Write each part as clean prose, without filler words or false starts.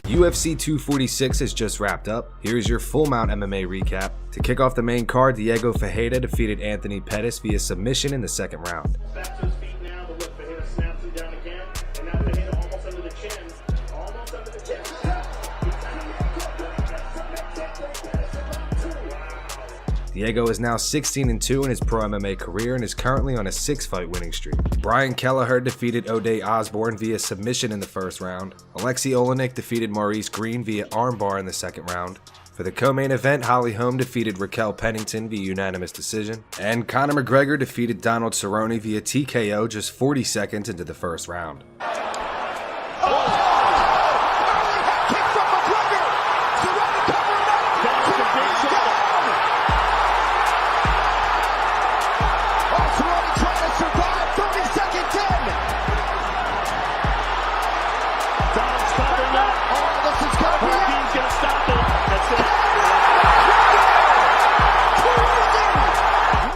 UFC 246 has just wrapped up. Here's your full mount MMA recap. To kick off the main card, Diego Ferreira defeated Anthony Pettis via submission in the second round. Back to his feet now, but look, Ferreira snaps him down again, and now Ferreira almost under the chin. Almost under the chin. Diego is now 16-2 in his pro MMA career and is currently on a 6-fight winning streak. Brian Kelleher defeated O'Day Osborne via submission in the first round. Alexei Olenek defeated Maurice Green via armbar in the second round. For the co-main event, Holly Holm defeated Raquel Pennington via unanimous decision. And Conor McGregor defeated Donald Cerrone via TKO just 40 seconds into the first round.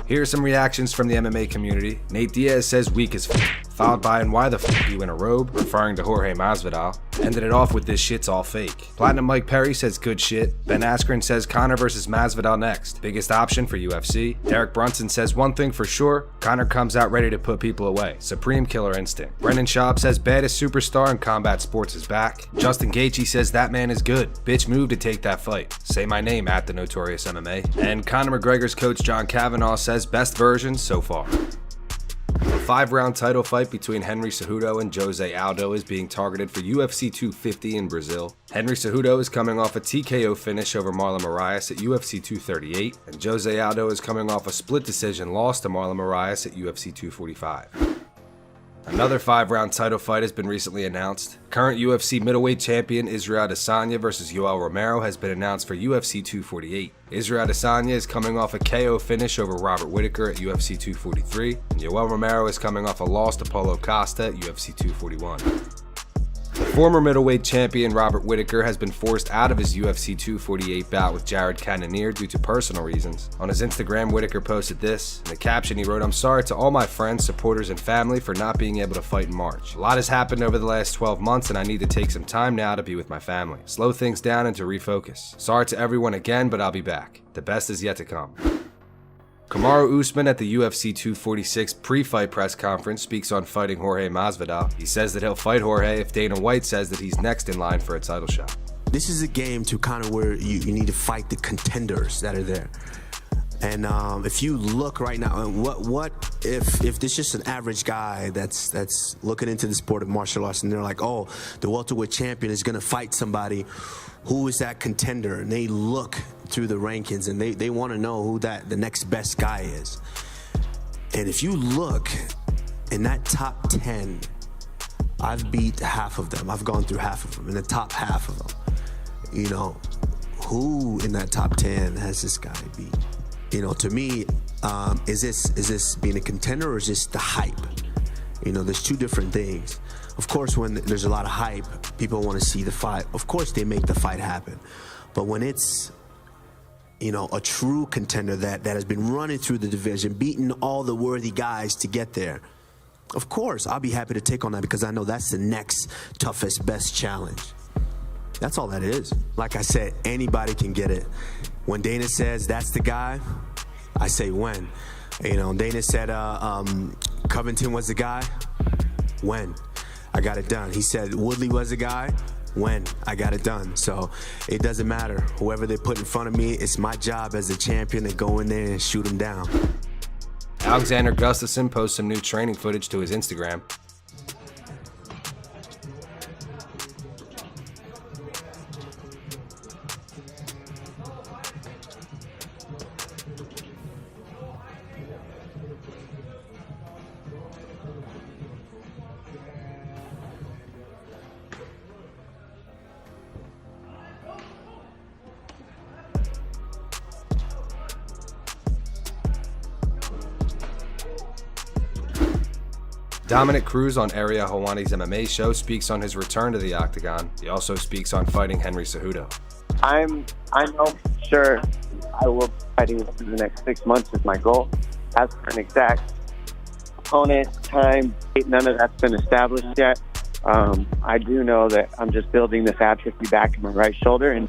Here are some reactions from the MMA community. Nate Diaz says weak as f***, followed by and why the f*** you in a robe, referring to Jorge Masvidal. Ended it off with this shit's all fake. Platinum Mike Perry says good shit. Ben Askren says Conor versus Masvidal next. Biggest option for UFC. Derek Brunson says one thing for sure, Conor comes out ready to put people away. Supreme killer instinct. Brendan Schaub says baddest superstar in combat sports is back. Justin Gaethje says that man is good. Bitch move to take that fight. Say my name at the Notorious MMA. And Conor McGregor's coach John Kavanagh says best version so far. A 5-round title fight between Henry Cejudo and Jose Aldo is being targeted for UFC 250 in Brazil. Henry Cejudo is coming off a TKO finish over Marlon Moraes at UFC 238, and Jose Aldo is coming off a split decision loss to Marlon Moraes at UFC 245. Another 5-round title fight has been recently announced. Current UFC middleweight champion Israel Adesanya versus Yoel Romero has been announced for UFC 248. Israel Adesanya is coming off a KO finish over Robert Whittaker at UFC 243, and Yoel Romero is coming off a loss to Paulo Costa at UFC 241. The former middleweight champion Robert Whittaker has been forced out of his UFC 248 bout with Jared Cannonier due to personal reasons. On his Instagram, Whittaker posted this. In the caption, he wrote, "I'm sorry to all my friends, supporters, and family for not being able to fight in March. A lot has happened over the last 12 months and I need to take some time now to be with my family. Slow things down and to refocus. Sorry to everyone again, but I'll be back. The best is yet to come." Kamaru Usman at the UFC 246 pre-fight press conference speaks on fighting Jorge Masvidal. He says that he'll fight Jorge if Dana White says that he's next in line for a title shot. This is a game to kind of where you need to fight the contenders that are there. And if you look right now, what if this is just an average guy that's looking into the sport of martial arts and they're like, oh, the welterweight champion is going to fight somebody, who is that contender? And they look through the rankings and they want to know who the next best guy is. And if you look in that top 10, I've beat half of them. I've gone through half of them, in the top half of them. You know, who in that top 10 has this guy beat? You know, to me, is this being a contender or is this the hype? You know, there's two different things. Of course, when there's a lot of hype, people want to see the fight. Of course, they make the fight happen. But when it's, you know, a true contender that has been running through the division, beating all the worthy guys to get there, of course, I'll be happy to take on that because I know that's the next toughest, best challenge. That's all that is. Like I said, anybody can get it. When Dana says that's the guy, I say when. You know, Dana said Covington was the guy. When? I got it done. He said Woodley was the guy. When? I got it done. So it doesn't matter. Whoever they put in front of me, it's my job as a champion to go in there and shoot them down. Alexander Gustafsson posts some new training footage to his Instagram. Dominic Cruz on Ariel Helwani's MMA show speaks on his return to the octagon. He also speaks on fighting Henry Cejudo. I know for sure I will be fighting within the next 6 months is my goal. As for an exact opponent, time, date, none of that's been established yet. I do know that I'm just building this atrophy back in my right shoulder, and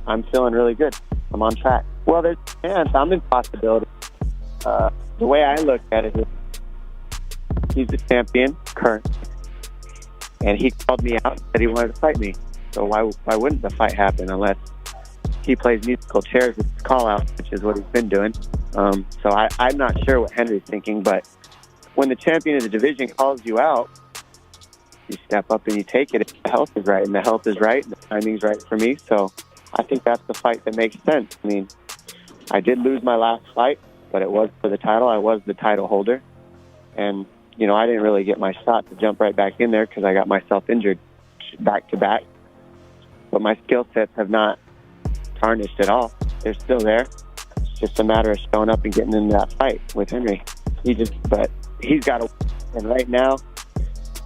I'm feeling really good. I'm on track. Well, there's a chance. I'm in possibility. The way I look at it is he's the champion currently, and he called me out and said he wanted to fight me. So why wouldn't the fight happen unless he plays musical chairs with his call out, which is what he's been doing. So I'm not sure what Henry's thinking, but when the champion of the division calls you out, you step up and you take it if the health is right, and the health is right, and the timing's right for me. So I think that's the fight that makes sense. I mean, I did lose my last fight, but it was for the title. I was the title holder. And, you know, I didn't really get my shot to jump right back in there because I got myself injured back to back. But my skill sets have not tarnished at all. They're still there. It's just a matter of showing up and getting into that fight with Henry. But he's got to, and right now,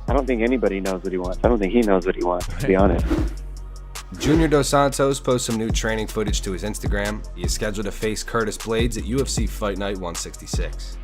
I don't think anybody knows what he wants. I don't think he knows what he wants, to be honest. Junior Dos Santos posts some new training footage to his Instagram. He is scheduled to face Curtis Blades at UFC Fight Night 166.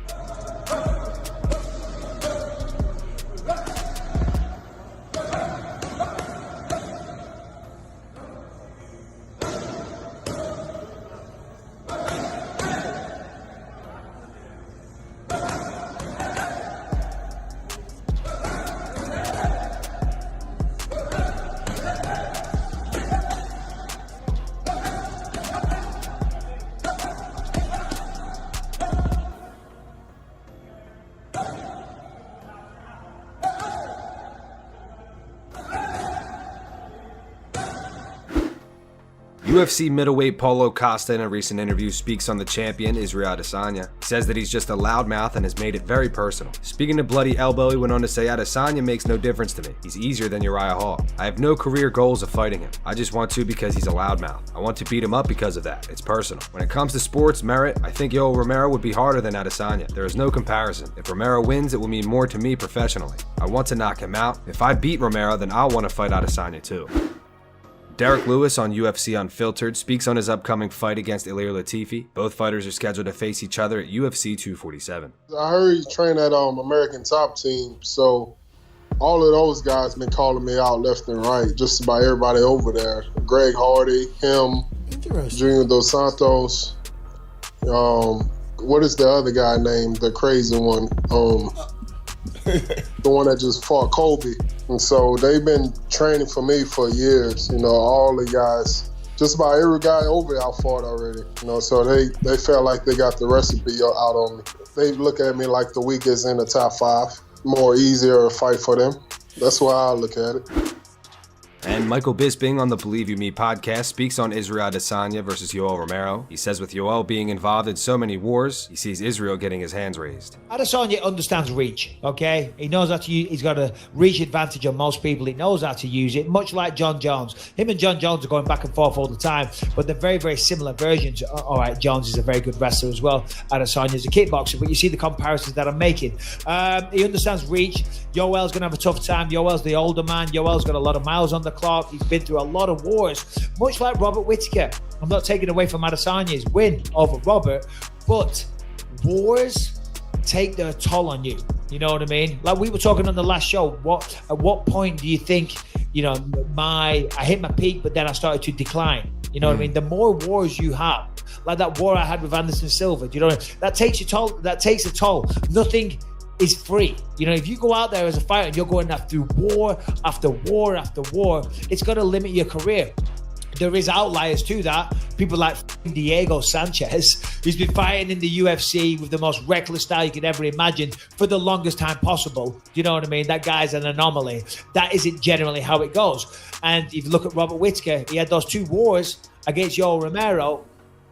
UFC middleweight Paulo Costa in a recent interview speaks on the champion Israel Adesanya. He says that he's just a loudmouth and has made it very personal. Speaking of Bloody Elbow, he went on to say, Adesanya makes no difference to me. He's easier than Uriah Hall. I have no career goals of fighting him. I just want to because he's a loudmouth. I want to beat him up because of that. It's personal. When it comes to sports merit, I think Yoel Romero would be harder than Adesanya. There is no comparison. If Romero wins, it will mean more to me professionally. I want to knock him out. If I beat Romero, then I'll want to fight Adesanya too. Derek Lewis on UFC Unfiltered speaks on his upcoming fight against Ilir Latifi. Both fighters are scheduled to face each other at UFC 247. I heard he trained at American Top Team, so all of those guys been calling me out left and right, just about everybody over there. Greg Hardy, him, Junior Dos Santos. What is the other guy named, the crazy one? The one that just fought Kobe. And so they've been training for me for years. You know, all the guys, just about every guy over there I fought already. You know, so they felt like they got the recipe out on me. They look at me like the weakest in the top 5. More easier fight for them. That's why I look at it. And Michael Bisping on the Believe You Me podcast speaks on Israel Adesanya versus Yoel Romero. He says with Yoel being involved in so many wars, he sees Israel getting his hands raised. Adesanya understands reach, okay? He knows how to use, he's got a reach advantage on most people. He knows how to use it, much like John Jones. Him and John Jones are going back and forth all the time, but they're very, very similar versions. All right, Jones is a very good wrestler as well. Adesanya is a kickboxer, but you see the comparisons that I'm making. He understands reach. Yoel's going to have a tough time. Yoel's the older man. Yoel's got a lot of miles on the clock. He's been through a lot of wars, much like Robert Whittaker. I'm not taking away from Adesanya's win over Robert, but wars take their toll on you. You know what I mean? Like we were talking on the last show, at what point do you think, you know, I hit my peak, but then I started to decline? You know what I mean? The more wars you have, like that war I had with Anderson Silva, do you know what I mean? That takes a toll. Nothing is free. You know, if you go out there as a fighter and you're going through war after war after war, it's going to limit your career. There is outliers to that. People like Diego Sanchez, who's been fighting in the UFC with the most reckless style you could ever imagine for the longest time possible. You know what I mean? That guy's an anomaly. That isn't generally how it goes. And if you look at Robert Whittaker, he had those 2 wars against Yoel Romero,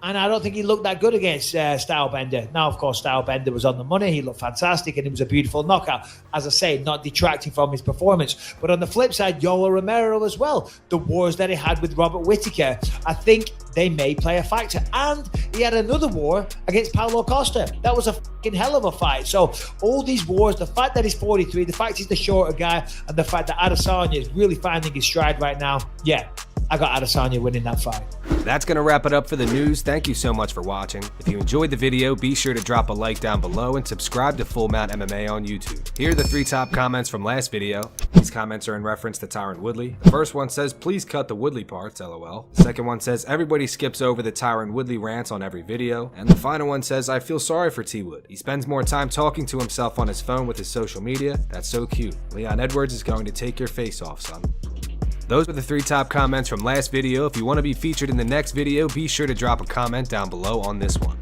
and I don't think he looked that good against Stylebender. Now, of course, Stylebender was on the money. He looked fantastic, and it was a beautiful knockout. As I say, not detracting from his performance. But on the flip side, Yoel Romero as well. The wars that he had with Robert Whittaker, I think they may play a factor. And he had another war against Paulo Costa. That was a fucking hell of a fight. So all these wars, the fact that he's 43, the fact he's the shorter guy, and the fact that Adesanya is really finding his stride right now, yeah, I got Adesanya winning that fight. That's going to wrap it up for the news. Thank you so much for watching. If you enjoyed the video, be sure to drop a like down below and subscribe to Full Mount MMA on YouTube. Here are the 3 top comments from last video. These comments are in reference to Tyron Woodley. The first one says, please cut the Woodley parts, lol. The second one says, everybody skips over the Tyron Woodley rants on every video. And the final one says, I feel sorry for T Wood. He spends more time talking to himself on his phone with his social media. That's so cute. Leon Edwards is going to take your face off, son. Those were the 3 top comments from last video. If you want to be featured in the next video, be sure to drop a comment down below on this one.